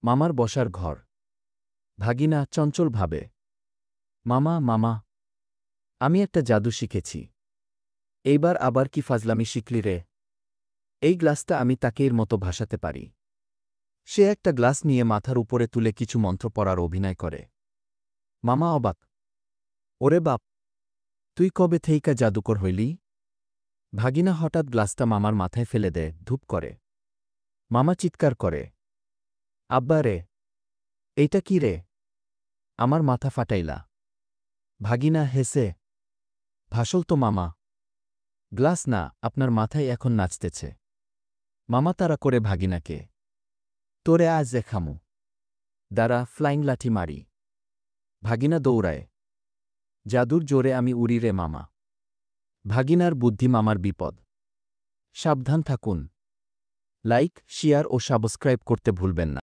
মামার বসার ঘর। ভাগিনা চঞ্চল ভাবে, মামা মামা, আমি একটা জাদু শিখেছি। এইবার আবার কি ফাজলামি শিখলি রে? এই গ্লাসটা আমি তাকের মতো ভাসাতে পারি। সে একটা গ্লাস নিয়ে মাথার উপরে তুলে কিছু মন্ত্র পড়ার অভিনয় করে। মামা অবাক, ওরে বাপ, তুই কবে থেইকা জাদুকর হইলি? ভাগিনা হঠাৎ গ্লাসটা মামার মাথায় ফেলে দেয়, ধূপ করে। মামা চিৎকার করে, আব্বা রে, এইটা কি রে? আমার মাথা ফাটাইলা। ভাগিনা হেসে, ভাসল তো মামা, গ্লাস না, আপনার মাথায় এখন নাচতেছে। মামা তাড়া করে ভাগিনাকে, তোরে আজ দেখামু, দাঁড়া, ফ্লাইং লাঠি মারি। ভাগিনা দৌড়ায়, জাদুর জোরে আমি উড়ি রে মামা। ভাগিনার বুদ্ধি মামার বিপদ। সাবধান থাকুন। লাইক, শেয়ার ও সাবস্ক্রাইব করতে ভুলবেন না।